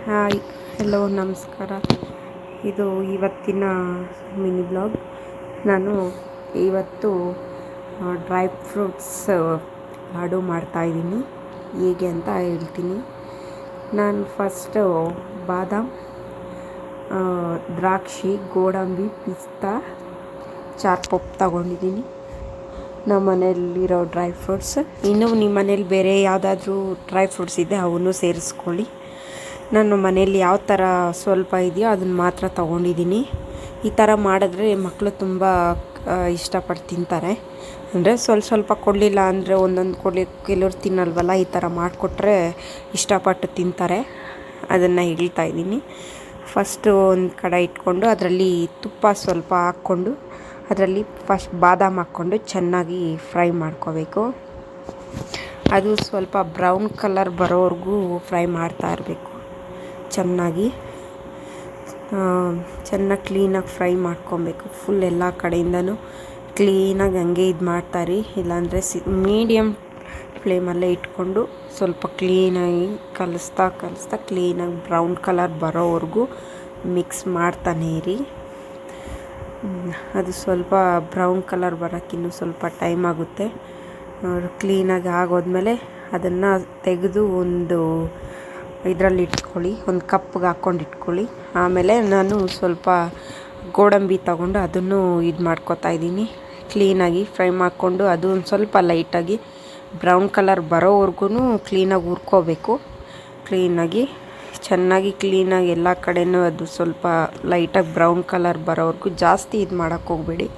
Hi, hello, ನಮಸ್ಕಾರ. ಇದು ಇವತ್ತಿನ ಮಿನಿ ಬ್ಲಾಗ್. ನಾನು ಇವತ್ತು ಡ್ರೈ ಫ್ರೂಟ್ಸ್ ಲಾಡು ಮಾಡ್ತಾಯಿದ್ದೀನಿ. ಹೇಗೆ ಅಂತ ಹೇಳ್ತೀನಿ. ನಾನು ಫಸ್ಟು ಬಾದಾಮ್, ದ್ರಾಕ್ಷಿ, ಗೋಡಂಬಿ, ಪಿಸ್ತಾ, ಚಾರ್ಪೊಪ್ ತಗೊಂಡಿದ್ದೀನಿ. ನಮ್ಮ ಮನೆಯಲ್ಲಿರೋ ಡ್ರೈ ಫ್ರೂಟ್ಸ್. ಇನ್ನೂ ನಿಮ್ಮ ಮನೇಲಿ ಬೇರೆ ಯಾವುದಾದ್ರೂ ಡ್ರೈ ಫ್ರೂಟ್ಸ್ ಇದೆ ಅವನ್ನು ಸೇರಿಸ್ಕೊಳ್ಳಿ. ನಾನು ಮನೆಯಲ್ಲಿ ಯಾವ ಥರ ಸ್ವಲ್ಪ ಇದೆಯೋ ಅದನ್ನು ಮಾತ್ರ ತೊಗೊಂಡಿದ್ದೀನಿ. ಈ ಥರ ಮಾಡಿದ್ರೆ ಮಕ್ಕಳು ತುಂಬ ಇಷ್ಟಪಟ್ಟು ತಿಂತಾರೆ. ಅಂದರೆ ಸ್ವಲ್ಪ ಕೊಡಲಿಲ್ಲ ಅಂದರೆ ಒಂದೊಂದು ಕೊಡಲಿ, ಕೆಲವ್ರು ತಿನ್ನಲ್ವಲ್ಲ. ಈ ಥರ ಮಾಡಿಕೊಟ್ರೆ ಇಷ್ಟಪಟ್ಟು ತಿಂತಾರೆ. ಅದನ್ನು ಹೇಳ್ತಾಯಿದ್ದೀನಿ. ಫಸ್ಟು ಒಂದು ಕಡೆ ಇಟ್ಕೊಂಡು ಅದರಲ್ಲಿ ತುಪ್ಪ ಸ್ವಲ್ಪ ಹಾಕ್ಕೊಂಡು ಅದರಲ್ಲಿ ಫಸ್ಟ್ ಬಾದಾಮ್ ಹಾಕ್ಕೊಂಡು ಚೆನ್ನಾಗಿ ಫ್ರೈ ಮಾಡ್ಕೋಬೇಕು. ಅದು ಸ್ವಲ್ಪ ಬ್ರೌನ್ ಕಲರ್ ಬರೋವರೆಗೂ ಫ್ರೈ ಮಾಡ್ತಾ ಇರಬೇಕು. ಚೆನ್ನಾಗಿ ಕ್ಲೀನಾಗಿ ಫ್ರೈ ಮಾಡ್ಕೊಬೇಕು. ಫುಲ್ ಎಲ್ಲ ಕಡೆಯಿಂದನೂ ಕ್ಲೀನಾಗಿ ಹಂಗೆ ಇದು ಮಾಡ್ತಾಯಿರಿ. ಇಲ್ಲಾಂದರೆ ಮೀಡಿಯಮ್ ಫ್ಲೇಮಲ್ಲೇ ಇಟ್ಕೊಂಡು ಸ್ವಲ್ಪ ಕ್ಲೀನಾಗಿ ಕಲಿಸ್ತಾ ಕ್ಲೀನಾಗಿ ಬ್ರೌನ್ ಕಲರ್ ಬರೋವರೆಗೂ ಮಿಕ್ಸ್ ಮಾಡ್ತಾನೆ ಇರಿ. ಅದು ಸ್ವಲ್ಪ ಬ್ರೌನ್ ಕಲರ್ ಬರೋಕ್ಕಿನ್ನೂ ಸ್ವಲ್ಪ ಟೈಮ್ ಆಗುತ್ತೆ. ಕ್ಲೀನಾಗಿ ಆಗೋದ್ಮೇಲೆ ಅದನ್ನು ತೆಗೆದು ಒಂದು ಇದರಲ್ಲಿ ಇಟ್ಕೊಳ್ಳಿ, ಒಂದು ಕಪ್ಗೆ ಹಾಕ್ಕೊಂಡು ಇಟ್ಕೊಳ್ಳಿ. ಆಮೇಲೆ ನಾನು ಸ್ವಲ್ಪ ಗೋಡಂಬಿ ತಗೊಂಡು ಅದನ್ನು ಇದು ಮಾಡ್ಕೊತಾ ಇದ್ದೀನಿ. ಕ್ಲೀನಾಗಿ ಫ್ರೈ ಮಾಡಿಕೊಂಡು ಅದು ಒಂದು ಸ್ವಲ್ಪ ಲೈಟಾಗಿ ಬ್ರೌನ್ ಕಲರ್ ಬರೋವರೆಗೂ ಕ್ಲೀನಾಗಿ ಹುರ್ಕೋಬೇಕು. ಚೆನ್ನಾಗಿ ಕ್ಲೀನಾಗಿ ಎಲ್ಲ ಕಡೆಯೂ ಅದು ಸ್ವಲ್ಪ ಲೈಟಾಗಿ ಬ್ರೌನ್ ಕಲರ್ ಬರೋವರೆಗೂ ಜಾಸ್ತಿ ಇದು ಮಾಡೋಕ್ಕೆ ಹೋಗಬೇಡಿ.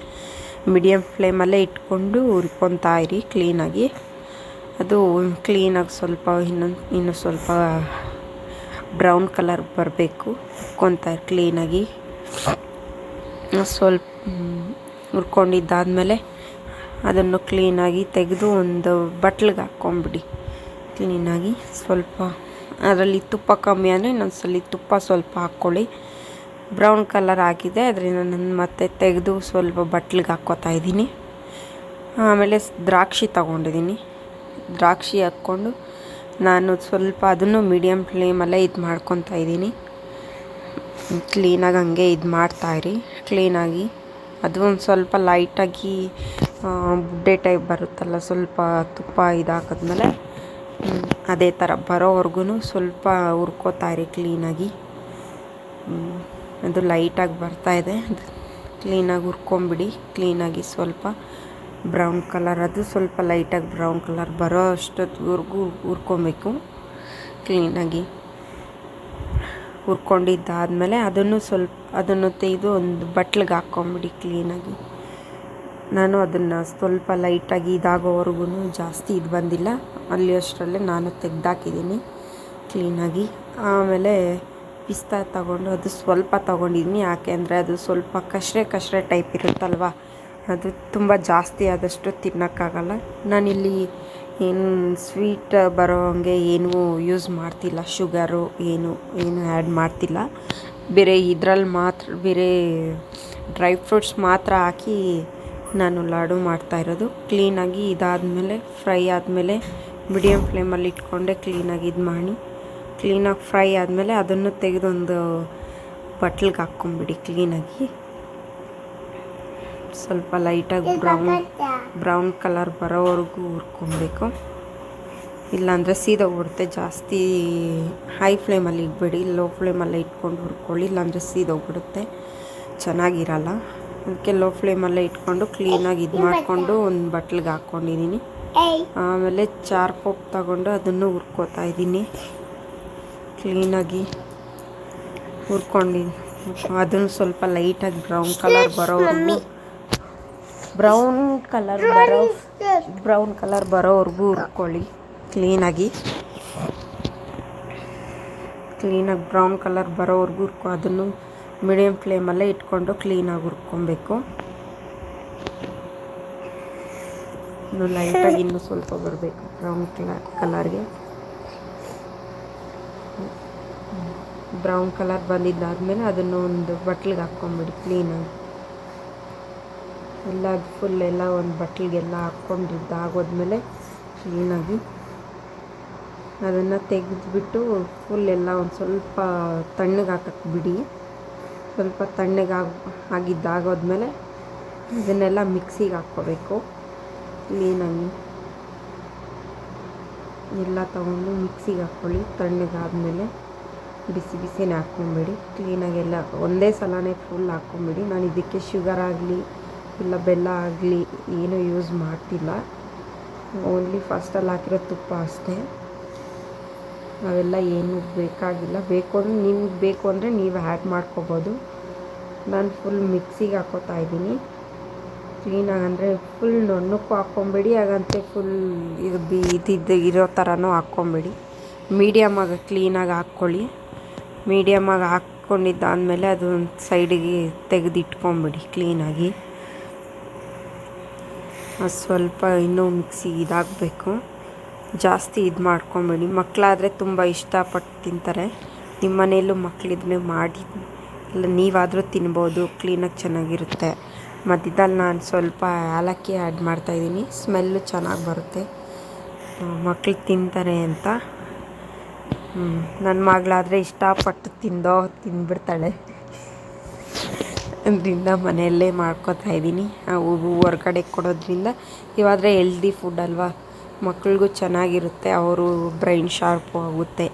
ಮೀಡಿಯಮ್ ಫ್ಲೇಮಲ್ಲೇ ಇಟ್ಕೊಂಡು ಹುರ್ಕೊತಾ ಇರಿ ಕ್ಲೀನಾಗಿ. ಅದು ಕ್ಲೀನಾಗಿ ಸ್ವಲ್ಪ ಇನ್ನೂ ಸ್ವಲ್ಪ ಬ್ರೌನ್ ಕಲರ್ ಬರಬೇಕು. ಹುರ್ಕೊತಾರೆ ಕ್ಲೀನಾಗಿ. ಸ್ವಲ್ಪ ಹುರ್ಕೊಂಡಿದ್ದಾದಮೇಲೆ ಅದನ್ನು ಕ್ಲೀನಾಗಿ ತೆಗೆದು ಒಂದು ಬಟ್ಲಿಗೆ ಹಾಕ್ಕೊಂಬಿಡಿ ಕ್ಲೀನಾಗಿ. ಸ್ವಲ್ಪ ಅದರಲ್ಲಿ ತುಪ್ಪ ಕಮ್ಮಿ ಅಂದರೆ ಇನ್ನೊಂದ್ಸಲ ತುಪ್ಪ ಸ್ವಲ್ಪ ಹಾಕ್ಕೊಳ್ಳಿ. ಬ್ರೌನ್ ಕಲರ್ ಆಗಿದೆ, ಅದರಿಂದ ನಾನು ಮತ್ತೆ ತೆಗೆದು ಸ್ವಲ್ಪ ಬಟ್ಲಿಗೆ ಹಾಕ್ಕೋತಾ ಇದ್ದೀನಿ. ಆಮೇಲೆ ದ್ರಾಕ್ಷಿ ತೊಗೊಂಡಿದ್ದೀನಿ. ದ್ರಾಕ್ಷಿ ಹಾಕ್ಕೊಂಡು ನಾನು ಸ್ವಲ್ಪ ಅದನ್ನು ಮೀಡಿಯಮ್ ಫ್ಲೇಮಲ್ಲೇ ಇದು ಮಾಡ್ಕೊತಾ ಇದ್ದೀನಿ. ಕ್ಲೀನಾಗಿ ಹಂಗೆ ಇದು ಮಾಡ್ತಾಯಿರಿ ಕ್ಲೀನಾಗಿ. ಅದು ಒಂದು ಸ್ವಲ್ಪ ಲೈಟಾಗಿ ಬುಡ್ಡೆ ಟೈಪ್ ಬರುತ್ತಲ್ಲ, ಸ್ವಲ್ಪ ತುಪ್ಪ ಇದು ಹಾಕಿದ್ಮೇಲೆ ಅದೇ ಥರ ಬರೋವರೆಗೂ ಸ್ವಲ್ಪ ಹುರ್ಕೋತಾಯಿರಿ ಕ್ಲೀನಾಗಿ. ಅದು ಲೈಟಾಗಿ ಬರ್ತಾಯಿದೆ, ಕ್ಲೀನಾಗಿ ಹುರ್ಕೊಂಬಿಡಿ. ಕ್ಲೀನಾಗಿ ಸ್ವಲ್ಪ ಬ್ರೌನ್ ಕಲರ್, ಅದು ಸ್ವಲ್ಪ ಲೈಟಾಗಿ ಬ್ರೌನ್ ಕಲರ್ ಬರೋ ಅಷ್ಟೊತ್ತಿವರೆಗೂ ಹುರ್ಕೊಬೇಕು. ಕ್ಲೀನಾಗಿ ಹುರ್ಕೊಂಡಿದ್ದಾದಮೇಲೆ ಅದನ್ನು ತೆಗೆದು ಒಂದು ಬಟ್ಲಿಗೆ ಹಾಕ್ಕೊಂಬಿಡಿ ಕ್ಲೀನಾಗಿ. ನಾನು ಅದನ್ನು ಸ್ವಲ್ಪ ಲೈಟಾಗಿ ಇದಾಗೋವರೆಗೂ ಜಾಸ್ತಿ ಇದು ಬಂದಿಲ್ಲ, ಅಲ್ಲಿ ಅಷ್ಟರಲ್ಲೇ ನಾನು ತೆಗೆದಾಕಿದ್ದೀನಿ ಕ್ಲೀನಾಗಿ. ಆಮೇಲೆ ಪಿಸ್ತಾ ತಗೊಂಡು ಅದು ಸ್ವಲ್ಪ ತೊಗೊಂಡಿದ್ದೀನಿ. ಯಾಕೆ ಅಂದರೆ ಅದು ಸ್ವಲ್ಪ ಕಷರೆ ಟೈಪ್ ಇರುತ್ತಲ್ವ, ಅದು ತುಂಬ ಜಾಸ್ತಿ ಆದಷ್ಟು ತಿನ್ನೋಕ್ಕಾಗಲ್ಲ. ನಾನಿಲ್ಲಿ ಏನು ಸ್ವೀಟ್ ಬರೋ ಹಂಗೆ ಏನೂ ಯೂಸ್ ಮಾಡ್ತಿಲ್ಲ. ಶುಗರು ಏನು ಆ್ಯಡ್ ಮಾಡ್ತಿಲ್ಲ. ಬೇರೆ ಇದರಲ್ಲಿ ಮಾತ್ರ, ಬೇರೆ ಡ್ರೈ ಫ್ರೂಟ್ಸ್ ಮಾತ್ರ ಹಾಕಿ ನಾನು ಲಾಡು ಮಾಡ್ತಾಯಿರೋದು. ಕ್ಲೀನಾಗಿ ಇದಾದಮೇಲೆ ಫ್ರೈ ಆದಮೇಲೆ ಮೀಡಿಯಮ್ ಫ್ಲೇಮಲ್ಲಿ ಇಟ್ಕೊಂಡೆ ಕ್ಲೀನಾಗಿ ಇದು ಮಾಡಿ. ಕ್ಲೀನಾಗಿ ಫ್ರೈ ಆದಮೇಲೆ ಅದನ್ನು ತೆಗೆದೊಂದು ಬಟ್ಲಿಗೆ ಹಾಕ್ಕೊಂಬಿಡಿ ಕ್ಲೀನಾಗಿ. ಸ್ವಲ್ಪ ಲೈಟಾಗಿ ಬ್ರೌನ್ ಕಲರ್ ಬರೋವರೆಗೂ ಹುರ್ಕೊಬೇಕು. ಇಲ್ಲಾಂದರೆ ಸೀದೋಗ್ಬಿಡುತ್ತೆ. ಜಾಸ್ತಿ ಹೈ ಫ್ಲೇಮಲ್ಲಿ ಇಡಬೇಡಿ, ಲೋ ಫ್ಲೇಮಲ್ಲೇ ಇಟ್ಕೊಂಡು ಹುರ್ಕೊಳ್ಳಿ. ಇಲ್ಲಾಂದರೆ ಸೀದೋಗ್ಬಿಡುತ್ತೆ, ಚೆನ್ನಾಗಿರಲ್ಲ. ಅದಕ್ಕೆ ಲೋ ಫ್ಲೇಮಲ್ಲೇ ಇಟ್ಕೊಂಡು ಕ್ಲೀನಾಗಿ ಇದು ಮಾಡಿಕೊಂಡು ಒಂದು ಬಟ್ಲಿಗೆ ಹಾಕ್ಕೊಂಡಿದ್ದೀನಿ. ಆಮೇಲೆ ಚಾರ್ಪೊಪ್ ತಗೊಂಡು ಅದನ್ನು ಹುರ್ಕೋತಾ ಇದ್ದೀನಿ ಕ್ಲೀನಾಗಿ. ಹುರ್ಕೊಂಡಿದ್ದೀನಿ. ಅದನ್ನು ಸ್ವಲ್ಪ ಲೈಟಾಗಿ ಬ್ರೌನ್ ಕಲರ್ ಬರೋವರೆಗೂ ಹುರ್ಕೊಳ್ಳಿ ಕ್ಲೀನಾಗಿ. ಬ್ರೌನ್ ಕಲರ್ ಬರೋವರೆಗೂ ಅದನ್ನು ಮೀಡಿಯಮ್ ಫ್ಲೇಮಲ್ಲೇ ಇಟ್ಕೊಂಡು ಕ್ಲೀನಾಗಿ ಹುರ್ಕೊಬೇಕು. ಇನ್ನು ಲೈಟಾಗಿ ಇನ್ನೂ ಸ್ವಲ್ಪ ಬರಬೇಕು ಬ್ರೌನ್ ಕಲರ್ಗೆ. ಬ್ರೌನ್ ಕಲರ್ ಬಂದಿದ್ದಾದಮೇಲೆ ಅದನ್ನು ಒಂದು ಬಟ್ಲಿಗೆ ಹಾಕ್ಕೊಂಬಿಡಿ ಕ್ಲೀನಾಗಿ. ಎಲ್ಲ ಫುಲ್ ಎಲ್ಲ ಒಂದು ಬಟ್ಲಿಗೆಲ್ಲ ಹಾಕ್ಕೊಂಡಿದ್ದಾಗೋದ್ಮೇಲೆ ಕ್ಲೀನಾಗಿ ಅದನ್ನು ತೆಗೆದ್ಬಿಟ್ಟು ಫುಲ್ ಎಲ್ಲ ಒಂದು ಸ್ವಲ್ಪ ತಣ್ಣಗೆ ಹಾಕಕ್ಕೆ ಬಿಡಿ. ಸ್ವಲ್ಪ ಆಗಿದ್ದಾಗೋದ್ಮೇಲೆ ಇದನ್ನೆಲ್ಲ ಮಿಕ್ಸಿಗೆ ಹಾಕ್ಕೋಬೇಕು. ಕ್ಲೀನಾಗಿ ಎಲ್ಲ ತೊಗೊಂಡು ಮಿಕ್ಸಿಗೆ ಹಾಕ್ಕೊಳ್ಳಿ. ತಣ್ಣಗಾದಮೇಲೆ ಬಿಸಿನೇ ಹಾಕ್ಕೊಂಬೇಡಿ. ಕ್ಲೀನಾಗಿ ಎಲ್ಲ ಒಂದೇ ಸಲನೇ ಫುಲ್ ಹಾಕ್ಕೊಂಬೇಡಿ. ನಾನು ಇದಕ್ಕೆ ಶುಗರ್ ಆಗಲಿ ಇಲ್ಲ ಬೆಲ್ಲ ಆಗಲಿ ಏನೂ ಯೂಸ್ ಮಾಡ್ತಿಲ್ಲ. ಓನ್ಲಿ ಫಸ್ಟಲ್ಲಿ ಹಾಕಿರೋ ತುಪ್ಪ ಅಷ್ಟೇ. ಅವೆಲ್ಲ ಏನೂ ಬೇಕಾಗಿಲ್ಲ. ಬೇಕು ಅಂದರೆ ನೀವು ಆ್ಯಡ್ ಮಾಡ್ಕೋಬೋದು. ನಾನು ಫುಲ್ ಮಿಕ್ಸಿಗೆ ಹಾಕ್ಕೋತಾ ಇದ್ದೀನಿ ಕ್ಲೀನಾಗಿ. ಅಂದರೆ ಫುಲ್ ನುಣ್ಣಕ್ಕೂ ಹಾಕ್ಕೊಂಬೇಡಿ, ಹಾಗಂತೆ ಫುಲ್ ಇದು ಇರೋ ಥರನೂ ಹಾಕ್ಕೊಂಬೇಡಿ. ಮೀಡಿಯಮಾಗಿ ಕ್ಲೀನಾಗಿ ಹಾಕ್ಕೊಳ್ಳಿ. ಮೀಡಿಯಮಾಗಿ ಹಾಕ್ಕೊಂಡಿದ್ದಾದಮೇಲೆ ಅದು ಸೈಡಿಗೆ ತೆಗೆದಿಟ್ಕೊಂಬಿಡಿ ಕ್ಲೀನಾಗಿ. ಅದು ಸ್ವಲ್ಪ ಇನ್ನೂ ಮಿಕ್ಸಿ ಇದಾಗಬೇಕು. ಜಾಸ್ತಿ ಇದು ಮಾಡ್ಕೊಂಬೇಡಿ. ಮಕ್ಕಳಾದರೆ ತುಂಬ ಇಷ್ಟಪಟ್ಟು ತಿಂತಾರೆ. ನಿಮ್ಮ ಮನೆಯಲ್ಲೂ ಮಕ್ಕಳಿದ್ರೆ ಮಾಡಿ, ಇಲ್ಲ ನೀವಾದರೂ ತಿನ್ಬೋದು. ಕ್ಲೀನಾಗಿ ಚೆನ್ನಾಗಿರುತ್ತೆ. ಮಧ್ಯದಲ್ಲಿ ನಾನು ಸ್ವಲ್ಪ ಏಲಕ್ಕಿ ಆ್ಯಡ್ ಮಾಡ್ತಾಯಿದ್ದೀನಿ. ಸ್ಮೆಲ್ಲು ಚೆನ್ನಾಗಿ ಬರುತ್ತೆ, ಮಕ್ಕಳು ತಿಂತಾರೆ ಅಂತ. ನನ್ನ ಮಗಳಾದರೆ ಇಷ್ಟಪಟ್ಟು ತಿಂದ್ಬಿಡ್ತಾಳೆ. ಅದರಿಂದ ಮನೆಯಲ್ಲೇ ಮಾಡ್ಕೊತಾ ಇದ್ದೀನಿ. ಹೊರ್ಗಡೆ ಕೊಡೋದ್ರಿಂದ ಇವಾದರೆ ಹೆಲ್ದಿ ಫುಡ್ ಅಲ್ವಾ, ಮಕ್ಳಿಗೂ ಚೆನ್ನಾಗಿರುತ್ತೆ. ಅವರು ಬ್ರೈನ್ ಶಾರ್ಪು ಆಗುತ್ತೆ.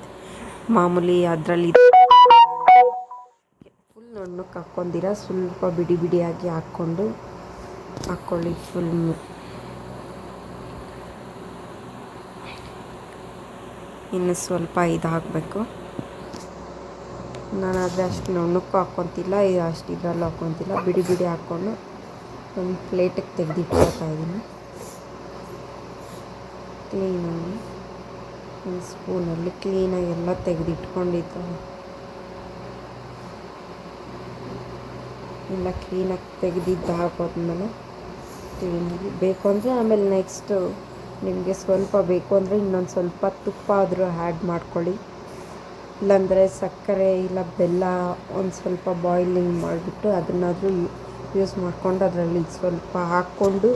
ಮಾಮೂಲಿ ಅದರಲ್ಲಿ ಫುಲ್ ನುಣ್ಣಕ್ಕೆ ಹಾಕ್ಕೊಂಡಿರ, ಸ್ವಲ್ಪ ಬಿಡಿಯಾಗಿ ಹಾಕ್ಕೊಳ್ಳಿ ಫುಲ್. ಇನ್ನು ಸ್ವಲ್ಪ ಇದಾಗಬೇಕು. ನಾನಾದರೆ ಅಷ್ಟು ನುಣ್ಣಕ್ಕೂ ಹಾಕ್ಕೊತಿಲ್ಲ, ಅಷ್ಟು ಇದರಲ್ಲೂ ಹಾಕ್ಕೊತಿಲ್ಲ. ಬಿಡಿ ಹಾಕ್ಕೊಂಡು ಒಂದು ಪ್ಲೇಟಿಗೆ ತೆಗೆದಿಟ್ಕೊತಾ ಇದ್ದೀನಿ ಕ್ಲೀನಾಗಿ. ಒಂದು ಸ್ಪೂನಲ್ಲಿ ಕ್ಲೀನಾಗಿ ಎಲ್ಲ ತೆಗೆದಿಟ್ಕೊಂಡಿದ್ದು ಎಲ್ಲ ಕ್ಲೀನಾಗಿ ತೆಗೆದಿದ್ದಾಗೋದ್ಮೇಲೆ ಕ್ಲೀನಾಗಿ ಬೇಕು ಅಂದರೆ ಆಮೇಲೆ ನೆಕ್ಸ್ಟು ನಿಮಗೆ ಸ್ವಲ್ಪ ಬೇಕು ಅಂದರೆ ಇನ್ನೊಂದು ಸ್ವಲ್ಪ ತುಪ್ಪ ಆದರೂ ಆ್ಯಡ್ ಮಾಡ್ಕೊಳ್ಳಿ. ಇಲ್ಲಾಂದರೆ ಸಕ್ಕರೆ ಇಲ್ಲ ಬೆಲ್ಲ ಒಂದು ಸ್ವಲ್ಪ ಬಾಯ್ಲಿಂಗ್ ಮಾಡಿಬಿಟ್ಟು ಅದನ್ನಾದರೂ ಯೂಸ್ ಮಾಡಿಕೊಂಡು ಅದರಲ್ಲಿ ಸ್ವಲ್ಪ ಹಾಕ್ಕೊಂಡು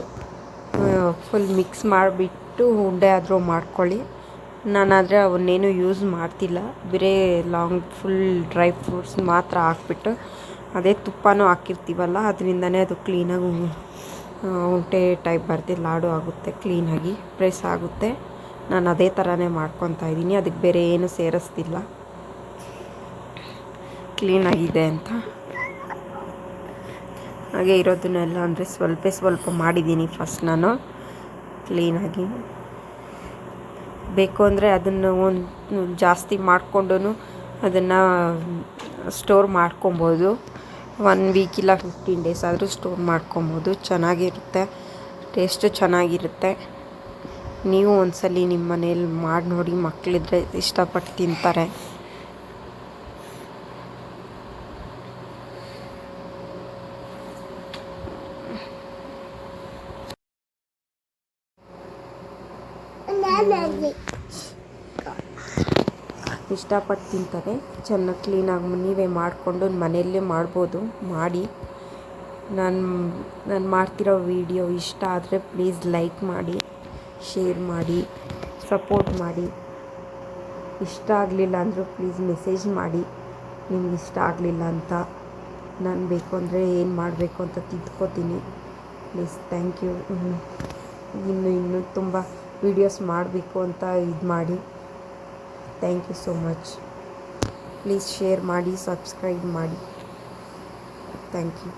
ಫುಲ್ ಮಿಕ್ಸ್ ಮಾಡಿಬಿಟ್ಟು ಉಂಡೆ ಆದರೂ ಮಾಡ್ಕೊಳ್ಳಿ. ನಾನಾದರೆ ಅವನ್ನೇನು ಯೂಸ್ ಮಾಡ್ತಿಲ್ಲ. ಬರೀ ಫುಲ್ ಡ್ರೈ ಫ್ರೂಟ್ಸ್ ಮಾತ್ರ ಹಾಕ್ಬಿಟ್ಟು ಅದೇ ತುಪ್ಪನೂ ಹಾಕಿರ್ತೀವಲ್ಲ, ಅದರಿಂದನೇ ಅದು ಕ್ಲೀನಾಗಿ ಉಂಡೆ ಟೈಪ್ ಬರುತ್ತೆ, ಲಾಡು ಆಗುತ್ತೆ, ಕ್ಲೀನಾಗಿ ಪ್ರೆಸ್ ಆಗುತ್ತೆ. ನಾನು ಅದೇ ಥರನೇ ಮಾಡ್ಕೊತಾ ಇದ್ದೀನಿ. ಅದಕ್ಕೆ ಬೇರೆ ಏನು ಸೇರಿಸ್ತಿಲ್ಲ. ಕ್ಲೀನಾಗಿದೆ ಅಂತ ಹಾಗೆ ಇರೋದನ್ನೆಲ್ಲ ಅಂದರೆ ಸ್ವಲ್ಪ ಮಾಡಿದ್ದೀನಿ ಫಸ್ಟ್ ನಾನು ಕ್ಲೀನಾಗಿ. ಬೇಕು ಅಂದರೆ ಅದನ್ನು ಒಂದು ಜಾಸ್ತಿ ಮಾಡಿಕೊಂಡು ಅದನ್ನು ಸ್ಟೋರ್ ಮಾಡ್ಕೊಬೋದು. 1 ವೀಕ್ ಇಲ್ಲ 15 ಡೇಸ್ ಆದರೂ ಸ್ಟೋರ್ ಮಾಡ್ಕೊಬೋದು. ಚೆನ್ನಾಗಿರುತ್ತೆ, ಟೇಸ್ಟು ಚೆನ್ನಾಗಿರುತ್ತೆ. ನೀವು ಒಂದ್ಸಲಿ ನಿಮ್ಮ ಮನೇಲಿ ಮಾಡಿ ನೋಡಿ, ಮಕ್ಕಳಿದ್ರೆ ಇಷ್ಟಪಟ್ಟು ತಿಂತಾರೆ. ಇಷ್ಟಪಟ್ಟು ತಿಂತಾರೆ. ಚೆನ್ನಾಗಿ ಕ್ಲೀನಾಗಿ ನೀವೇ ಮಾಡಿಕೊಂಡು ಮನೆಯಲ್ಲೇ ಮಾಡ್ಬೋದು. ಮಾಡಿ ನಾನು ಮಾಡ್ತಿರೋ ವಿಡಿಯೋ ಇಷ್ಟ ಆದರೆ ಪ್ಲೀಸ್ ಲೈಕ್ ಮಾಡಿ, ಶೇರ್ ಮಾಡಿ, ಸಪೋರ್ಟ್ ಮಾಡಿ. ಇಷ್ಟ ಆಗಲಿಲ್ಲ ಅಂದರೂ ಪ್ಲೀಸ್ ಮೆಸೇಜ್ ಮಾಡಿ ನಿಮ್ಗೆ ಇಷ್ಟ ಆಗಲಿಲ್ಲ ಅಂತ. ನಾನು ಬೇಕು ಅಂದರೆ ಏನು ಮಾಡಬೇಕು ಅಂತ ತಿದ್ಕೋತೀನಿ. Please thank you. ಇನ್ನೂ ತುಂಬ ವೀಡಿಯೋಸ್ ಮಾಡಬೇಕು ಅಂತ ಇದು ಮಾಡಿ. Thank you so much. Please share ಮಾಡಿ, ಸಬ್ಸ್ಕ್ರೈಬ್ ಮಾಡಿ. Thank you.